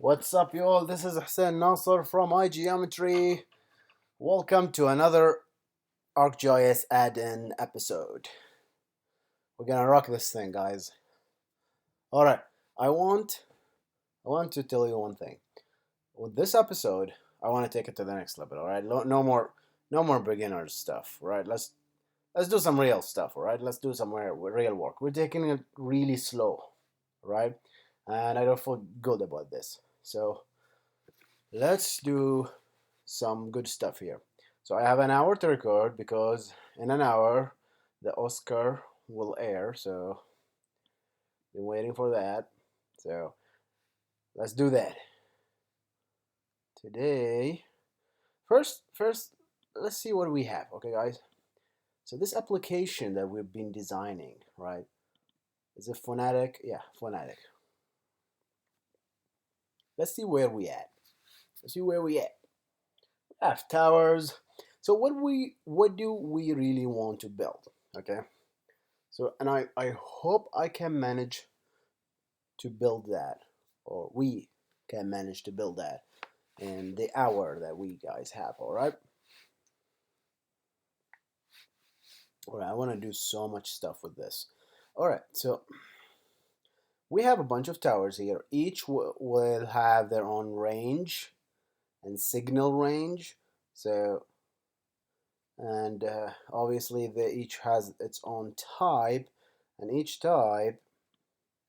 What's up, you all? This is Hussein Nasser from IGeometry. Welcome to another ArcGIS add-in episode. We're gonna rock this thing, guys. All right, I want to tell you one thing. With this episode, I want to take it to the next level. All right, no more beginner stuff. All right, let's do some real stuff. All right, let's do some real work. We're taking it really slow, right? And I don't feel good about this. So let's do some good stuff here. So I have an hour to record because in an hour the Oscar will air. So been waiting for that. So let's do that. Today, first let's see what we have. Okay, guys. So this application that we've been designing, right? Is it phonetic? Yeah, phonetic. Let's see where we at. Let's see where we at. We have towers. So what do we really want to build? Okay. So, and I hope I can manage to build that, or we can manage to build that in the hour that we guys have, all right? All right, I want to do so much stuff with this. All right, so we have a bunch of towers here. Each will have their own range and signal range. So, and obviously they each has its own type, and each type,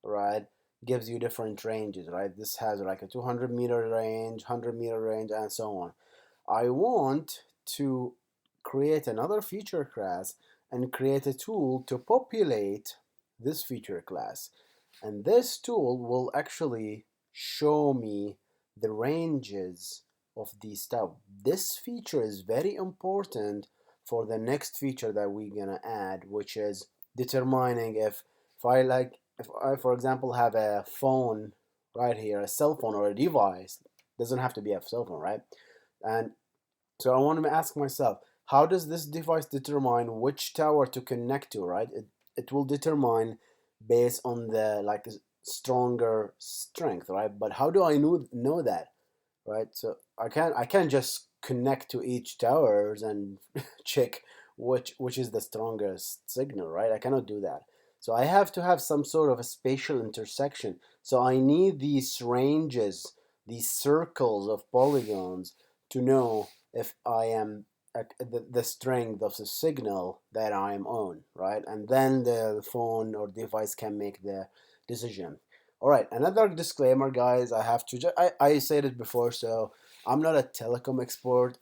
right, gives you different ranges, right? This has like a 200-meter range, 100-meter range, and so on. I want to create another feature class and create a tool to populate this feature class. And this tool will actually show me the ranges of these stuff. This feature is very important for the next feature that we're gonna add, which is determining if I, for example, have a phone right here, a cell phone or a device, doesn't have to be a cell phone, right? And so I want to ask myself, how does this device determine which tower to connect to, right? It will determine based on the like stronger strength, right? But how do I know that, right? So I can't just connect to each towers and check which is the strongest signal, right? I cannot do that. So I have to have some sort of a spatial intersection. So I need these ranges, these circles of polygons to know if I am the strength of the signal that I am on, right? And then the phone or device can make the decision. All right, another disclaimer, guys. I have to. I said it before, so I'm not a telecom expert.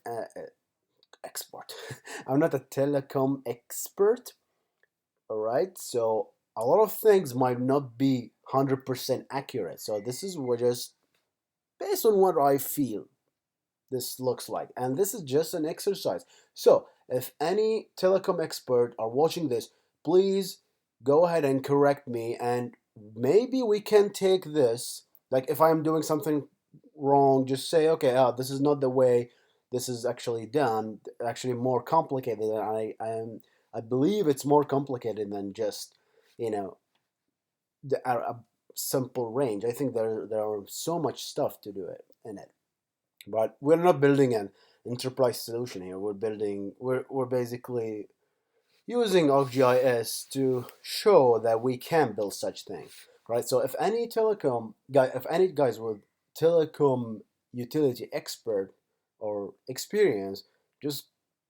Expert. I'm not a telecom expert. All right, so a lot of things might not be 100% accurate. So this is what just based on what I feel this looks like, and this is just an exercise. So if any telecom expert are watching this, please go ahead and correct me, and maybe we can take this, like if I'm doing something wrong, just say, okay, this is not the way this is actually done, actually more complicated than I believe it's more complicated than just, you know, a simple range. I think there are so much stuff to do it in it. But we're not building an enterprise solution here. We're basically using ArcGIS to show that we can build such things, right? So if any guys with telecom utility expert or experience, just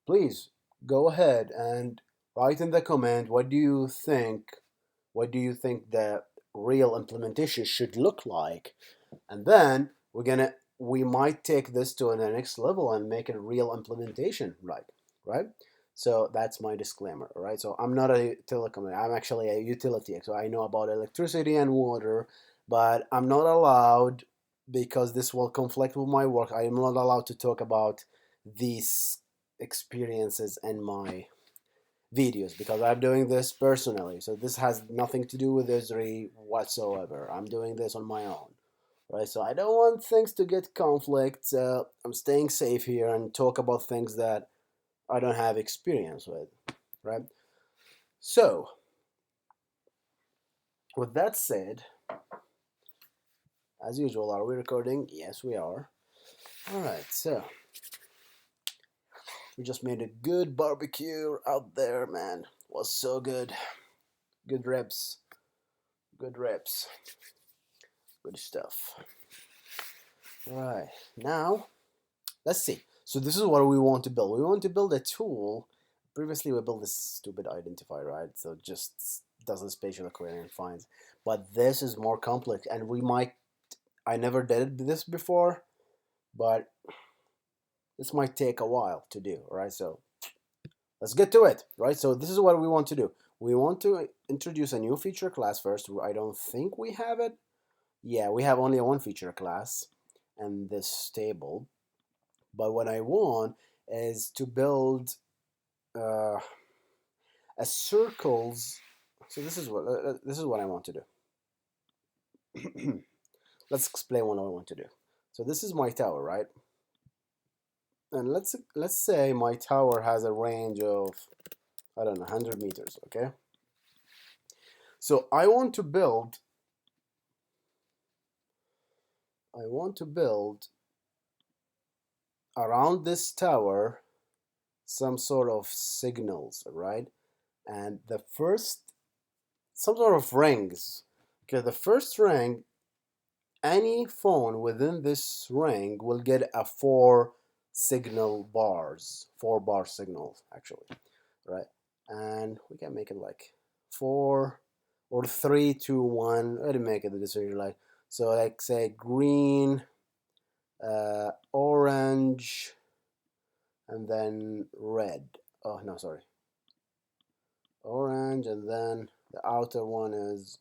please go ahead and write in the comment what do you think the real implementation should look like, and then we might take this to the next level and make it a real implementation, right? So that's my disclaimer, all right? So I'm not a telecom, I'm actually a utility, so I know about electricity and water, but I'm not allowed, because this will conflict with my work, I am not allowed to talk about these experiences in my videos because I'm doing this personally. So this has nothing to do with Esri whatsoever. I'm doing this on my own, right? So I don't want things to get conflict. So I'm staying safe here and talk about things that I don't have experience with, right? So with that said, As usual, are we recording? Yes, we are. Alright, so we just made a good barbecue out there, man. Was so good. Good reps. Good reps. Good stuff. Alright, now let's see. So this is what we want to build. We want to build a tool. Previously we built this stupid identifier, right? So it just does a spatial query and finds. But this is more complex, and I never did this before, but this might take a while to do, right? So let's get to it, right? So this is what we want to do. We want to introduce a new feature class first. I don't think we have it. Yeah, we have only one feature class and this table. But what I want is to build a circles. So this is what I want to do. Let's explain what I want to do. So this is my tower, right? And let's say my tower has a range of, I don't know, 100 meters, okay? So I want to build around this tower some sort of signals, right? And the first, some sort of rings. Okay, the first ring, any phone within this ring will get a 4 bar signals actually, right? And we can make it like 4 or 3 2 1. Let me make it the decision, like, so like say green, orange, and then red. Oh no, sorry, orange, and then the outer one is,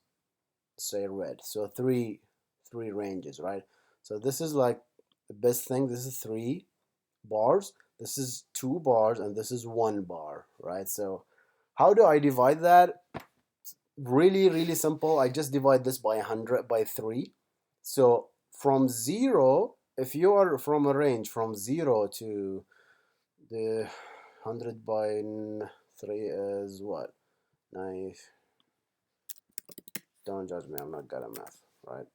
say, red. So three ranges, right? So this is like the best thing. This is 3 bars, this is 2 bars, and this is 1 bar, right? So how do I divide that? Really simple. I just divide this by 100 by 3. So from 0, if you are from a range from 0 to the 100 by 3 is what? Nice. Don't judge me, I'm not good at math, right?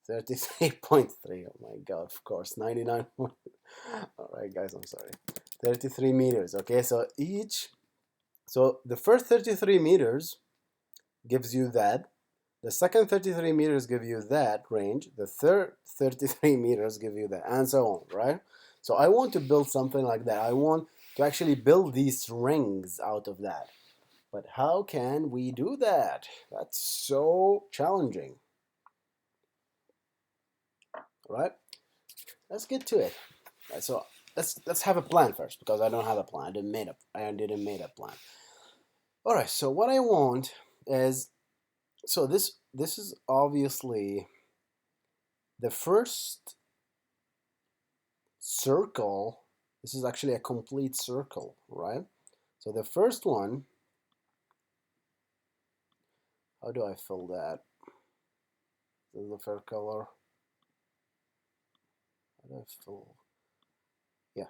33.3. Oh my god, of course. 99. Alright, guys, I'm sorry. 33 meters. Okay, so the first 33 meters gives you that. The second 33 meters give you that range. The third 33 meters give you that, and so on, right? So I want to build something like that. I want to actually build these rings out of that. But how can we do that? That's so challenging, right? Let's get to it. Right, so let's have a plan first, because I don't have a plan. I didn't make a plan. All right. So what I want is, so this is obviously the first circle. This is actually a complete circle, right? So the first one, how do I fill that? This is the first color. How do I fill? Yeah.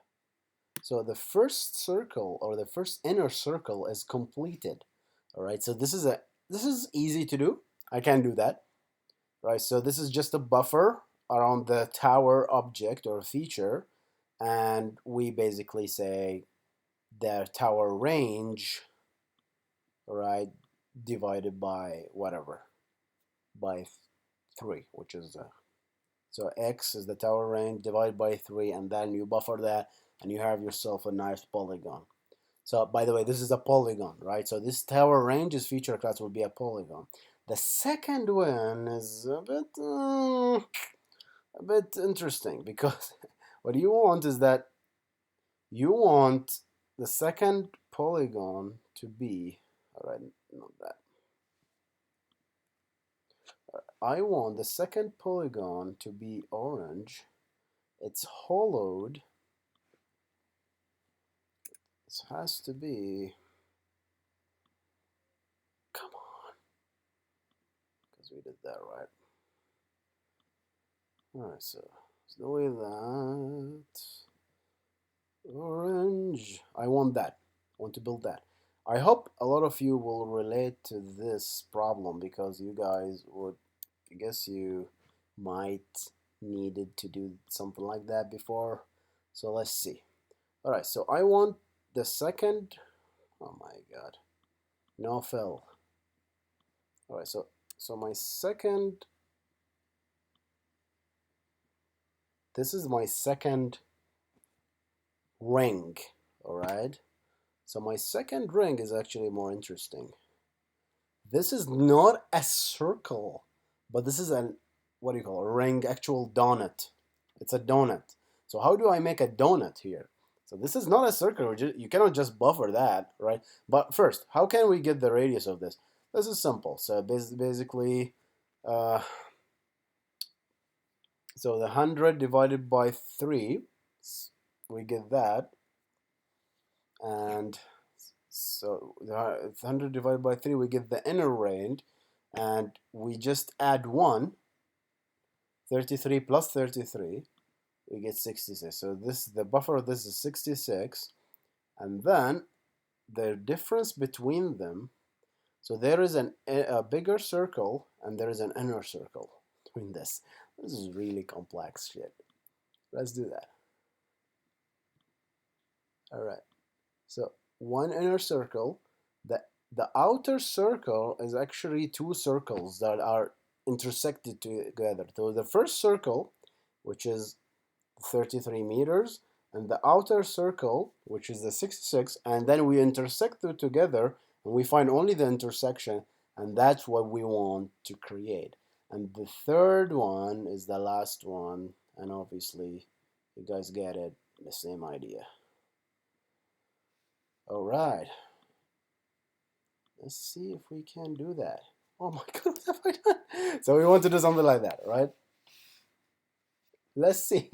So the first circle, or the first inner circle, is completed. All right. So this is easy to do. I can do that. Right. So this is just a buffer around the tower object or feature, and we basically say the tower range, right, divided by whatever, by 3, which is so x is the tower range divided by 3, and then you buffer that, and you have yourself a nice polygon. So by the way, this is a polygon, right? So this tower range's feature class will be a polygon. The second one is a bit interesting, because what you want is that you want the second polygon to be, all right, not that. I want the second polygon to be orange. It's hollowed. This has to be, come on, because we did that right. Alright, so let's do with that. Orange. I want that. I want to build that. I hope a lot of you will relate to this problem because you guys would, I guess you might needed to do something like that before. So let's see. All right, so I want the second, oh my God, no fill. All right, so my second, this is my second ring, all right? So my second ring is actually more interesting. This is not a circle, but this is an, what do you call it, a ring, actual donut. It's a donut. So how do I make a donut here? So this is not a circle. You cannot just buffer that, right? But first, how can we get the radius of this? This is simple. So basically, uh, so the 100 divided by 3, we get that. And so the 100 divided by 3, we get the inner range. And we just add 1, 33 plus 33, we get 66. So this, the buffer of this is 66. And then the difference between them, so there is a bigger circle and there is an inner circle between this. This is really complex shit. Let's do that. All right. So one inner circle. The outer circle is actually two circles that are intersected together. So the first circle, which is 33 meters, and the outer circle, which is the 66, and then we intersect them together, and we find only the intersection, and that's what we want to create. And the third one is the last one, and obviously, you guys get it, the same idea. All right. Let's see if we can do that. Oh my God, what have I done? So we want to do something like that, right? Let's see.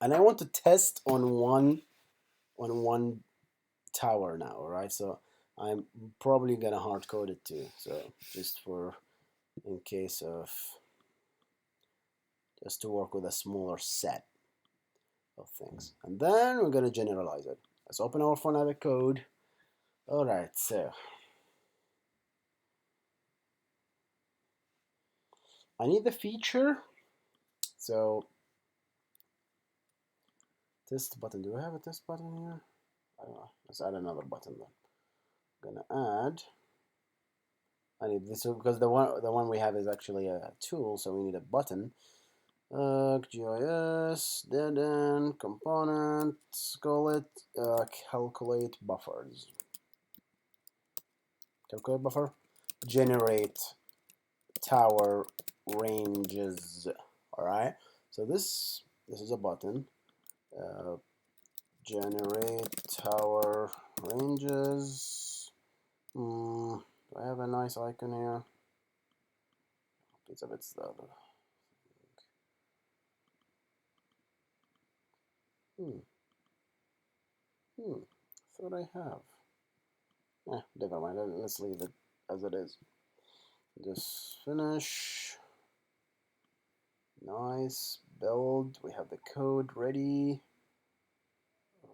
And I want to test on one tower now, right? So I'm probably gonna hard code it too. So just for in case of, just to work with a smaller set of things. And then we're gonna generalize it. Let's open our phonetic code. All right, so I need the feature. So test button. Do I have a test button here? I don't know. Let's add another button then. I'm gonna add. I need this because the one we have is actually a tool, so we need a button. GIS, dead end, components, call it calculate buffers. Calculate buffer, generate tower ranges. All right. So this is a button. Generate tower ranges. Do I have a nice icon here? It's a bit stuck. Thought I have. Never mind. Let's leave it as it is. Just finish. Nice. Build. We have the code ready.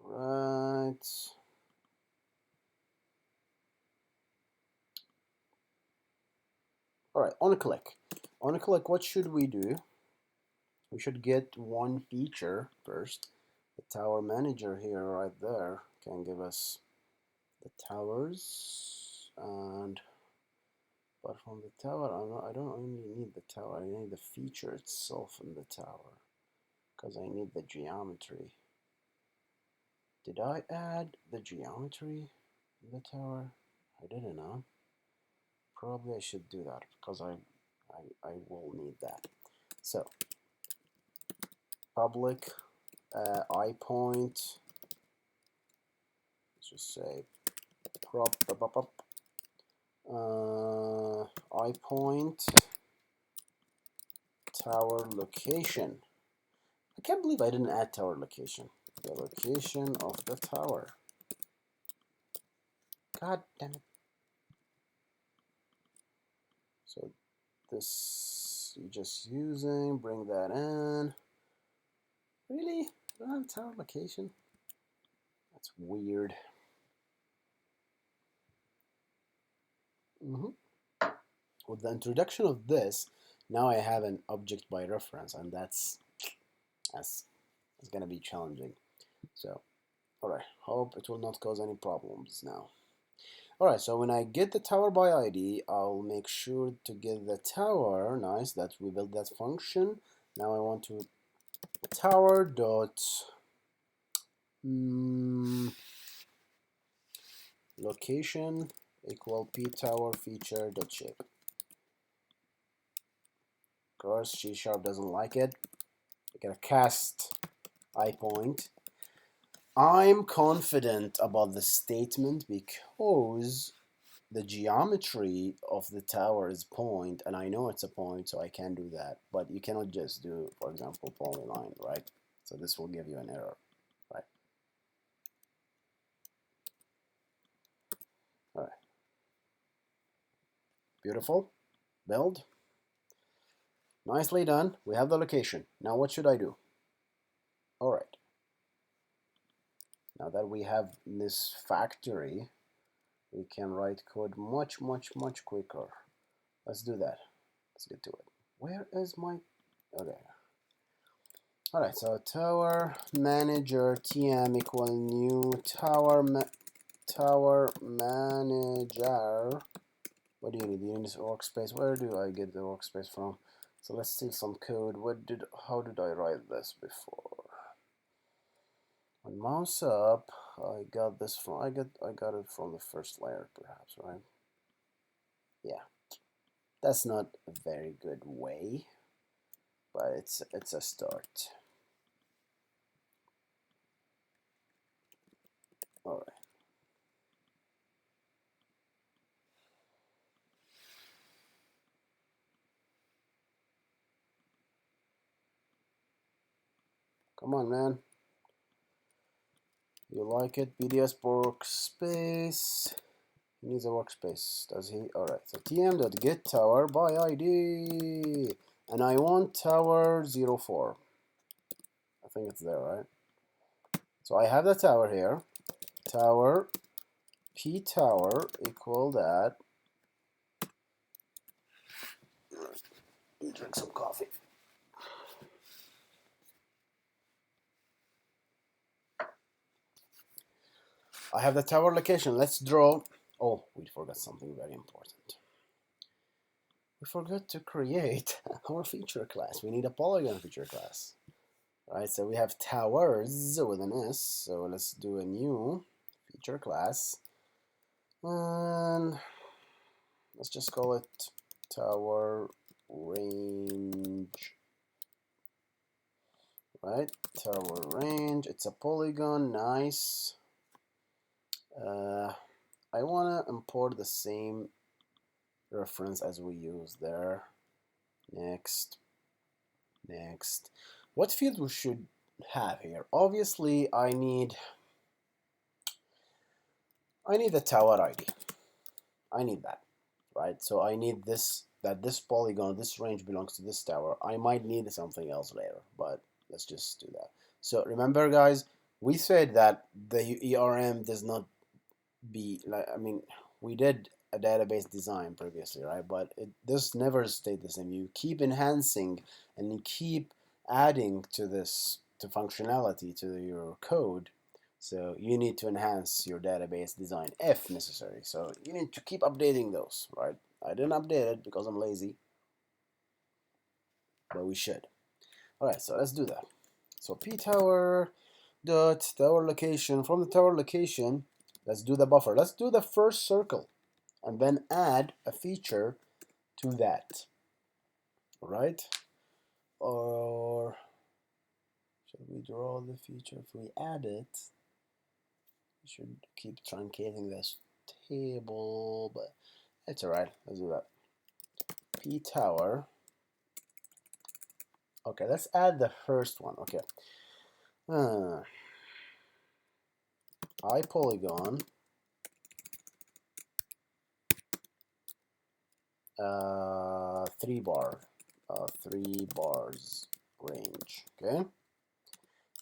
Alright. Alright, on a click. On a click, what should we do? We should get one feature first. The tower manager here, right there, can give us the towers. And but from the tower, I don't only need the tower, I need the feature itself in the tower. Because I need the geometry. Did I add the geometry in the tower? I didn't know. Probably I should do that because I will need that. So public I point. Let's just say prop I point tower location. I can't believe I didn't add tower location. The location of the tower. God damn it. So this you're just using, bring that in. Really? I don't have tower location? That's weird. Mhm. With the introduction of this, now I have an object by reference, and that's going to be challenging. So, all right, hope it will not cause any problems now. All right, so when I get the tower by ID, I'll make sure to get the tower. Nice, that we built that function. Now I want to tower dot location equal p tower feature dot shape. Of course, C# doesn't like it. I gotta cast I point. I'm confident about the statement because the geometry of the tower is point, and I know it's a point, so I can do that. But you cannot just do, for example, polyline, right? So this will give you an error, right? All right, beautiful. Build. Nicely done. We have the location. Now what should I do? All right. Now that we have this factory, we can write code much quicker. Let's do that. Let's get to it. Where is my... Okay. All right, so tower manager tm equal new tower manager. What do you need? You need this workspace. Where do I get the workspace from? So let's see some code. How did I write this before? On mouse up, I got this from I got it from the first layer, perhaps, right? Yeah, that's not a very good way, but it's a start. All right. Come on, man. You like it? BDS workspace. He needs a workspace, does he? Alright, so tm.get tower by ID. And I want tower 04. I think it's there, right? So I have the tower here. Tower p tower equal that. Let me drink some coffee. I have the tower location. Let's draw. Oh, we forgot something very important. We forgot to create our feature class. We need a polygon feature class. Right, so we have towers with an S. So let's do a new feature class. And let's just call it tower range. Right, tower range. It's a polygon. Nice. I want to import the same reference as we used there. Next. What field we should have here? Obviously, I need the tower ID. I need that, right? So I need this polygon, this range belongs to this tower. I might need something else later, but let's just do that. So remember, guys, we said that the ERM does not be like, I mean, we did a database design previously, right? But this never stayed the same. You keep enhancing and you keep adding to functionality to your code. So you need to enhance your database design if necessary. So you need to keep updating those, right? I didn't update it because I'm lazy, but we should. All right, so let's do that. So p tower dot tower location. From the tower location, let's do the buffer. Let's do the first circle and then add a feature to that. All right? Or should we draw the feature? If we add it, we should keep truncating this table, but it's all right. Let's do that. P tower. Okay, let's add the first one. Okay. I polygon. 3 bar. 3 bars range. Okay.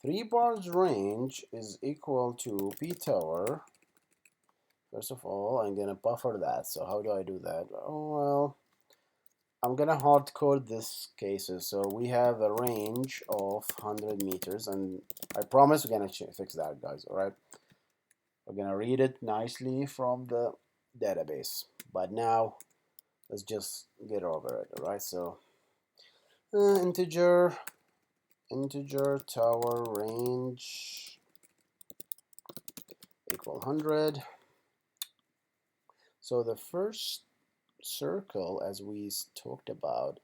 3 bars range is equal to p tower. First of all, I'm gonna buffer that. So how do I do that? Oh, well, I'm gonna hard code this cases. So we have a range of 100 meters, and I promise we're gonna fix that, guys. All right, we're gonna read it nicely from the database. But now let's just get over it. All right, so integer tower range equal 100. So the first circle, as we talked about,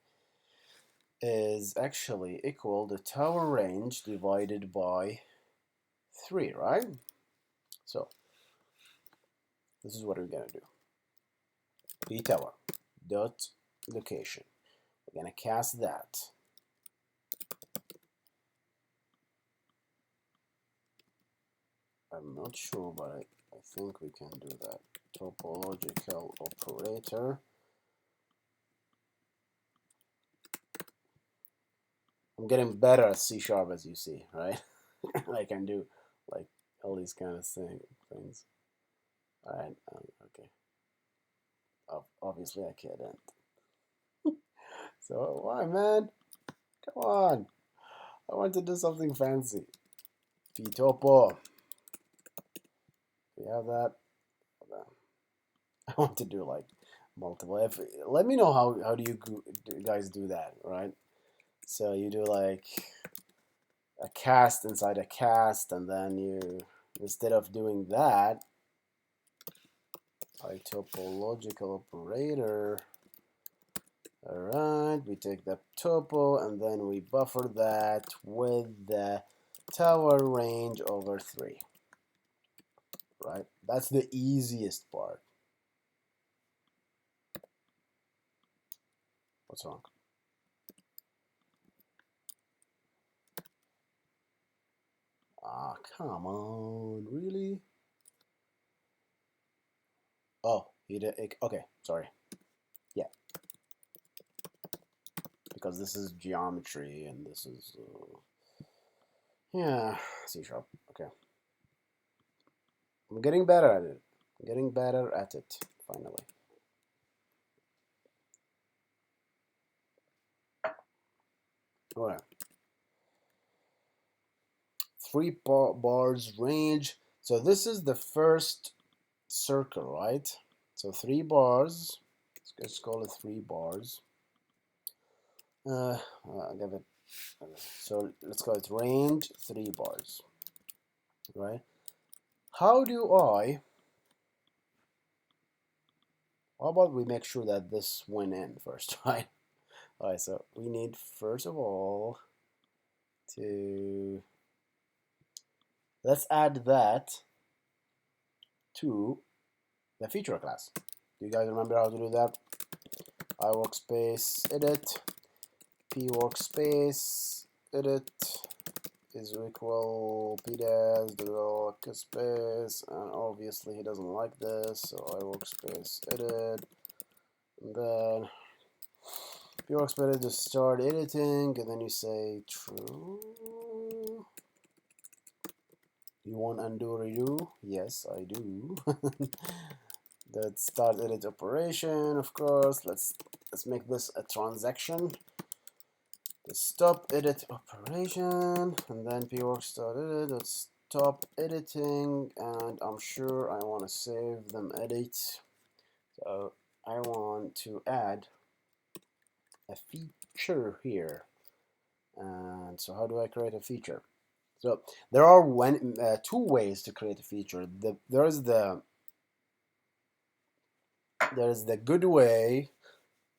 is actually equal to tower range divided by 3, right? So this is what we're gonna do. P tower dot location. We're gonna cast that. I'm not sure, but I think we can do that. Topological operator. I'm getting better at C#, as you see, right? I can do like all these kind of things. All right, okay. Obviously, I can't. So why, man? Come on! I want to do something fancy. P-topo. We have that. I want to do like multiple. Let me know how do you guys do that, right? So you do like a cast inside a cast, and then you, instead of doing that, a topological operator. Alright, we take the topo and then we buffer that with the tower range over 3. Right? That's the easiest part. What's wrong? Ah, come on, really? Oh, he did. Okay, sorry. Yeah, because this is geometry and this is yeah, C#. Okay, I'm getting better at it. I'm getting better at it finally. All right. 3 bars range. So this is the first circle, right? So 3 bars. Let's call it 3 bars. I'll give it. So let's call it range 3 bars, right? How do I? How about we make sure that this went in first, right? All right. So we need first of all to let's add that to the feature class. Do you guys remember how to do that? iWorkspace edit pworkspace edit is equal pdas workspace, and obviously he doesn't like this, so iWorkspace edit, and then pworkspace to start editing, and then you say true. You want undo redo? Yes, I do. That start edit operation, of course. Let's make this a transaction. The stop edit operation, and then pworks.edit. Let's stop editing, and I'm sure I want to save them edit. So I want to add a feature here. And so how do I create a feature? So there are 2 ways to create a feature. There's the good way,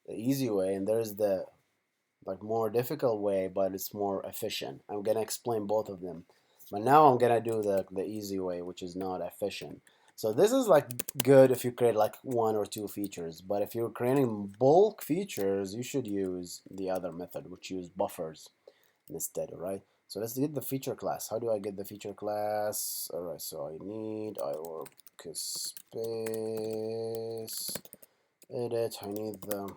the easy way, and there's the like more difficult way, but it's more efficient. I'm gonna explain both of them, but now I'm gonna do the easy way, which is not efficient. So this is like good if you create like 1 or 2 features, but if you're creating bulk features, you should use the other method, which use buffers instead. All right, so let's get the feature class. How do I get the feature class? All right, so I need iWorkspace edit. I need the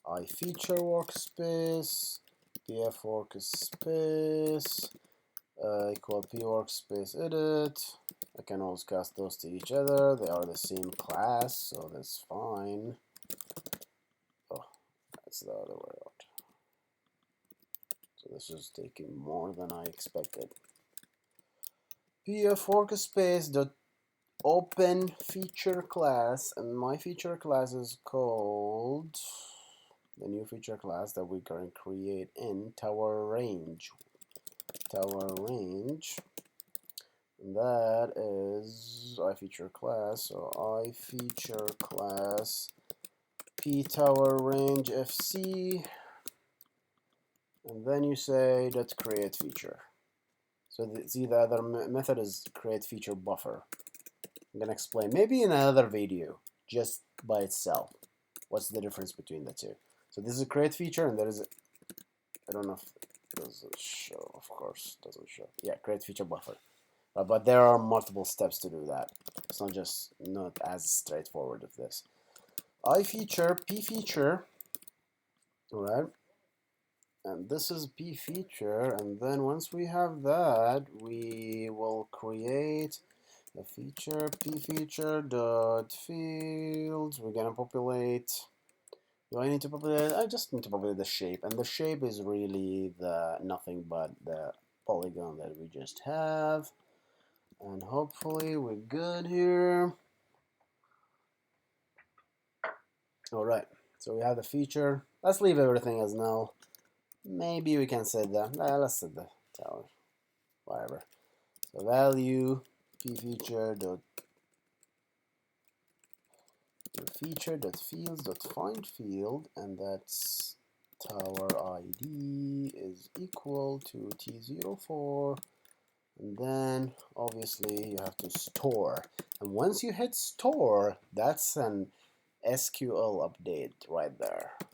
iFeature workspace, pf workspace equal pworkspace edit, I can always cast those to each other. They are the same class, so that's fine. Oh, that's the other way out. So this is taking more than I expected. pf workspace dot open feature class, and my feature class is called the new feature class that we're going to create in tower range. Tower range. And that is iFeature class. So iFeature class p tower range fc, and then you say dot create feature. So see, the other method is create feature buffer. I'm gonna explain maybe in another video just by itself what's the difference between the two. So this is a create feature, and there is I don't know if it doesn't show. Of course, it doesn't show. Yeah, create feature buffer. But there are multiple steps to do that. It's not as straightforward as this. iFeature, p feature, all right, and this is p feature, and then once we have that, we will create a feature, p feature dot fields. We're gonna populate. Do I need to populate? I just need to populate the shape, and the shape is really the nothing but the polygon that we just have. And hopefully we're good here. All right, so we have the feature. Let's leave everything as null. Maybe we can set the, let's set the tower, whatever. So value p feature dot fields dot find field, and that's tower ID is equal to t04, and then obviously you have to store. And once you hit store, that's an SQL update right there. I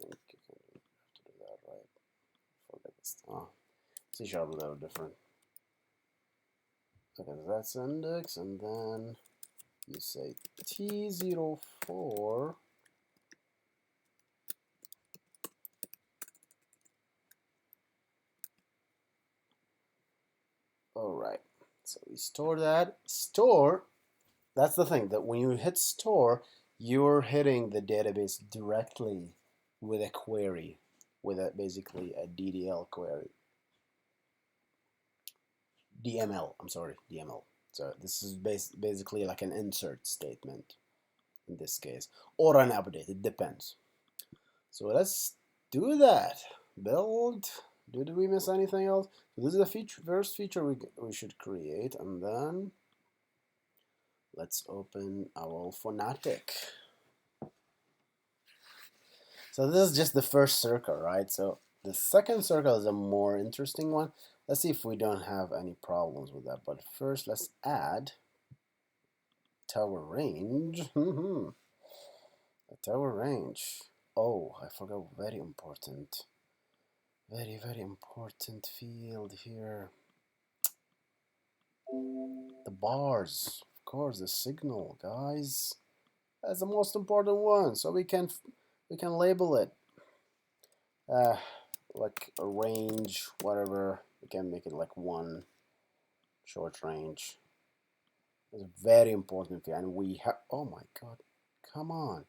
think you have to do that, right? Forget this. Oh, C# a little different. Okay, that's index, and then you say t04. All right, so we store that. Store, that's the thing, that when you hit store, you're hitting the database directly with a query, with basically a DDL query. DML, I'm sorry, DML. So this is basically like an insert statement in this case, or an update, it depends. So let's do that. Build. Did we miss anything else? So this is the first feature we should create, and then let's open our phonetic. So this is just the first circle, right? So the second circle is a more interesting one. Let's see if we don't have any problems with that. But first, let's add tower range. A tower range. Oh, I forgot, very important. Very, very important field here. The bars, of course, the signal, guys. That's the most important one. So we can label it like a range, whatever. We can make it like one short range. It's a very important field, and we have. Oh my God, come on!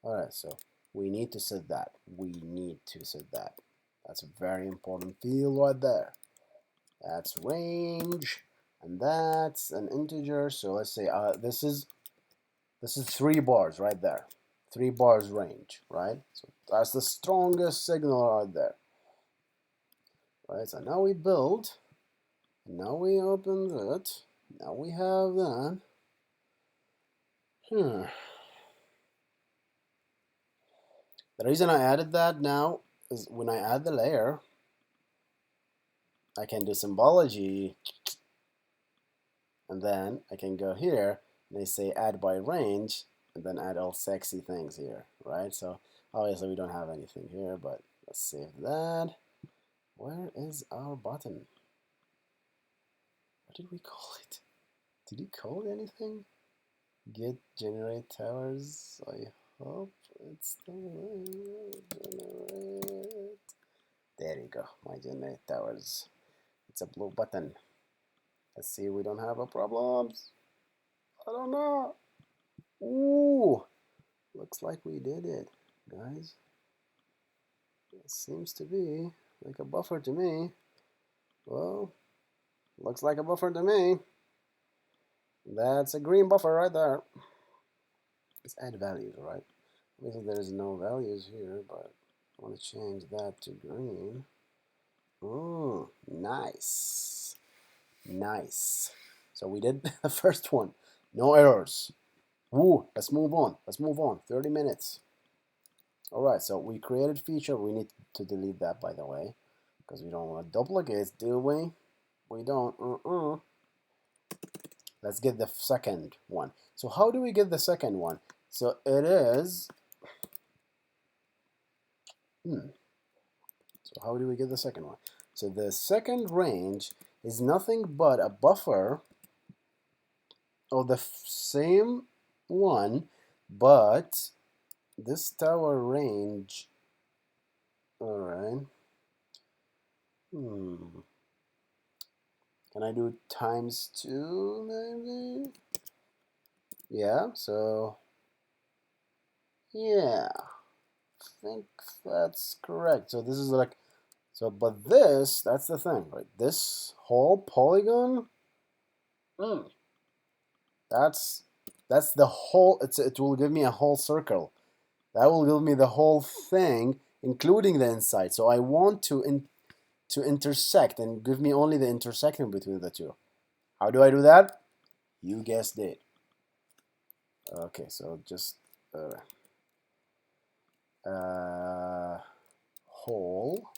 All right, so we need to set that. We need to set that. That's a very important field right there. That's range, and that's an integer. So let's say this is 3 bars right there. 3 bars range, right? So that's the strongest signal right there. Right, so now we build, now we open that, now we have that. The reason I added that now is when I add the layer, I can do symbology, and then I can go here, and they say add by range, and then add all sexy things here, right? So obviously we don't have anything here, but let's save that. Where is our button? What did we call it? Did we call it anything? Get generate towers. I hope it's the way. Generate. There you go. My generate towers. It's a blue button. Let's see, we don't have a problems. I don't know. Ooh, looks like we did it, guys. It seems to be like a buffer to me. Well, looks like a buffer to me. That's a green buffer right there. Let's add values, right? Obviously there's no values here, but I want to change that to green. Oh, nice. Nice. So we did the first one. No errors. Woo, let's move on. Let's move on. 30 minutes. All right, so we created feature. We need to delete that, by the way, because we don't want duplicates, do we? We don't. Let's get the second one. So how do we get the second one? So it is. So how do we get the second one? So the second range is nothing but a buffer of the same one, but this tower range. All right. Can I do times 2 maybe? Yeah, so yeah, I think that's correct. So this is like, so but this, that's the thing, right? This whole polygon, that's the whole, it will give me a whole circle. That will give me the whole thing, including the inside. So I want to intersect and give me only the intersection between the two. How do I do that? You guessed it. Okay, so just whole.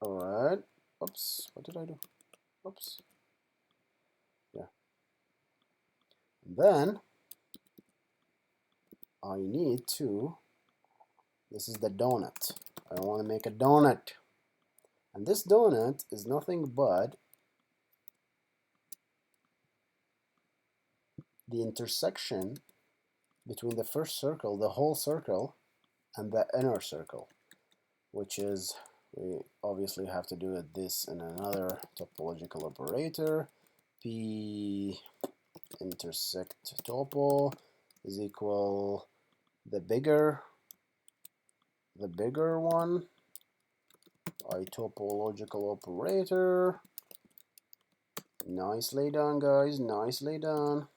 All right. Oops. What did I do? Oops. Yeah. And then I need to. This is the donut. I want to make a donut, and this donut is nothing but the intersection between the first circle, the whole circle, and the inner circle, which is, we obviously have to do this in another topological operator. P intersect topo is equal the bigger one, I topological operator. Nicely done, guys, nicely done.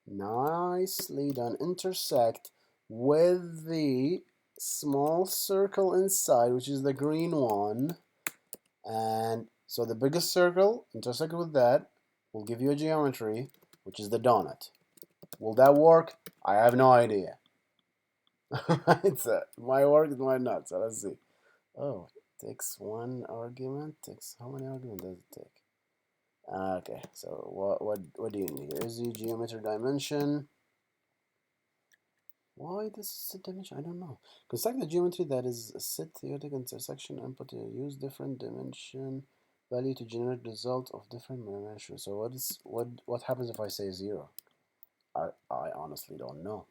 Nicely done. Intersect with the small circle inside, which is the green one. And so the biggest circle, intersect with that, will give you a geometry, which is the donut. Will that work? I have no idea. It might work, it might not. So let's see. Oh, it takes one argument. Takes how many arguments does it take? Okay, so what do you need? Here is the geometry dimension. Why this is a dimension? I don't know. Construct the geometry that is a set theoretic intersection input to use different dimension value to generate result of different dimensions. So what happens if I say 0? I honestly don't know.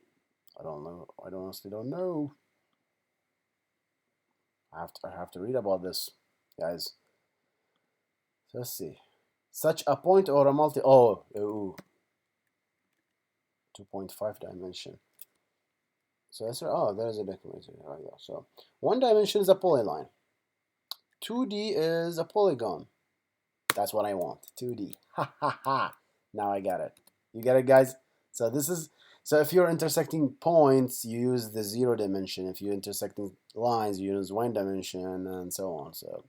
I don't know. I honestly don't know. I have to read about this, guys. So let's see. Such a point or a multi. Oh, ooh. 2.5 dimension. So that's right. Oh, there's a documentary. Right there. So one dimension is a polyline. 2D is a polygon. That's what I want. 2D. Ha ha ha. Now I got it. You get it, guys? So this is, so if you're intersecting points, you use the 0 dimension. If you're intersecting lines, you use 1 dimension, and so on. So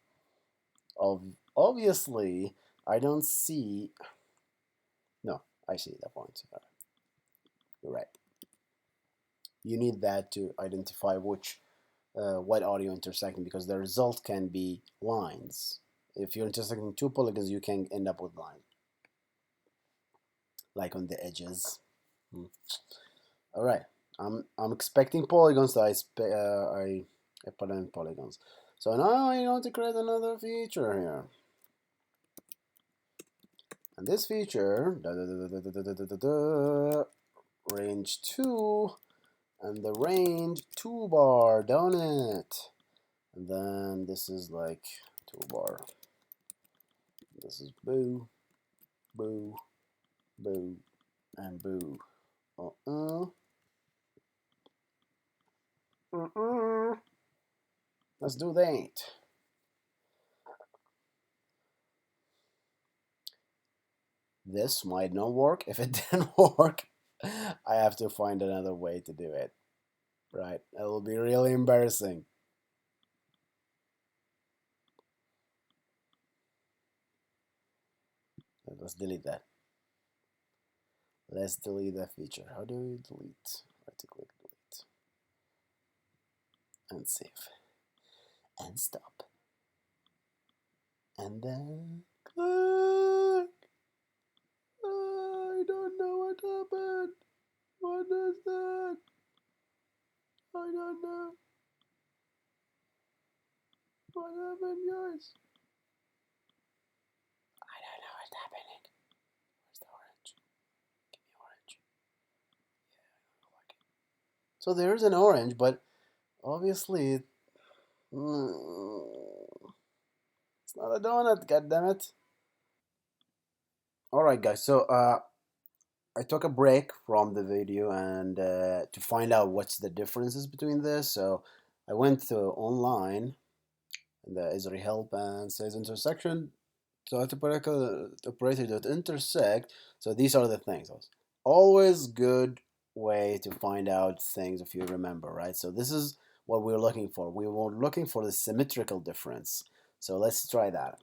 obviously, I don't see. No, I see the point. You're right. You need that to identify what are you intersecting, because the result can be lines. If you're intersecting 2 polygons, you can end up with lines, like on the edges. All right, I'm expecting polygons, so I put in polygons. So now I want to create another feature here, and this feature range 2, and the range 2 bar down it, and then this is like toolbar. This is boo, boo, boo, and boo. Let's do that. This might not work. If it didn't work, I have to find another way to do it. Right? It will be really embarrassing. Let's delete that. Let's delete that feature. How do we delete? Right click delete. And save. And stop. And then click. I don't know what happened. What is that? I don't know. What happened, guys? I don't know what's happening. Where's the orange? Give me orange. Yeah, I don't like it. So there's an orange, but obviously it's not a donut, goddammit. Alright guys, so I took a break from the video and to find out what's the differences between this. So I went to online in the Esri help and says intersection. So operator.intersect. So these are the things. Always good way to find out things if you remember, right? So this is what we were looking for. We were looking for the symmetrical difference. So let's try that.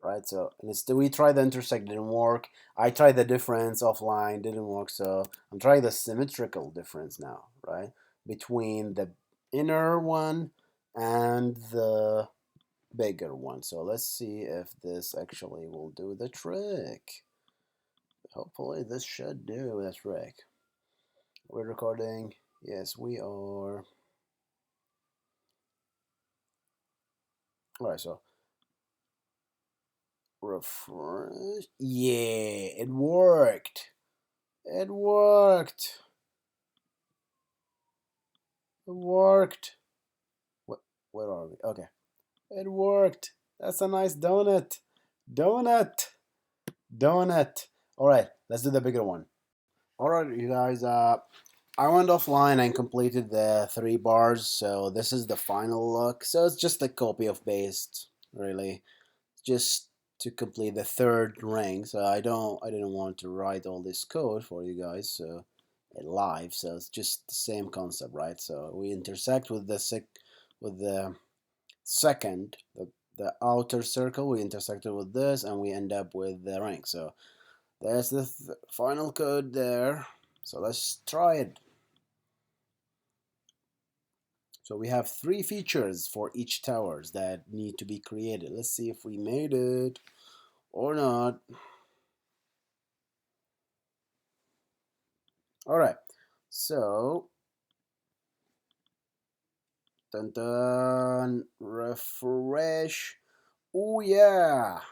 Right, so we tried the intersect, didn't work. I tried the difference offline, didn't work. So I'm trying the symmetrical difference now, right, between the inner one and the bigger one. So let's see if this actually will do the trick. Hopefully this should do the trick. We're recording. Yes, we are. All right, so refresh. Yeah, it worked. It worked. It worked. What? Where are we? Okay. It worked. That's a nice donut. Donut. Donut. All right. Let's do the bigger one. All right, you guys. I went offline and completed the 3 bars. So this is the final look. So it's just a copy of paste, really, just to complete the third ring. So I didn't want to write all this code for you guys. So live. So it's just the same concept, right? So we intersect with the second, the outer circle. We intersected with this, and we end up with the ring. So there's the final code there. So let's try it. So we have 3 features for each towers that need to be created. Let's see if we made it or not. All right. So dun dun, refresh. Oh yeah.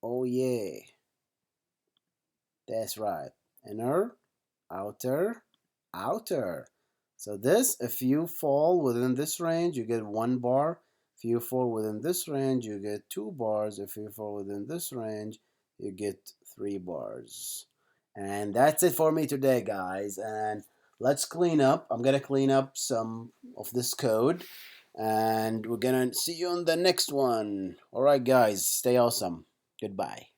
Oh yeah. That's right. Inner, outer, outer. So this, if you fall within this range, you get 1 bar. If you fall within this range, you get 2 bars. If you fall within this range, you get 3 bars. And that's it for me today, guys. And let's clean up. I'm gonna clean up some of this code, and we're gonna see you on the next one. All right, guys, stay awesome. Goodbye.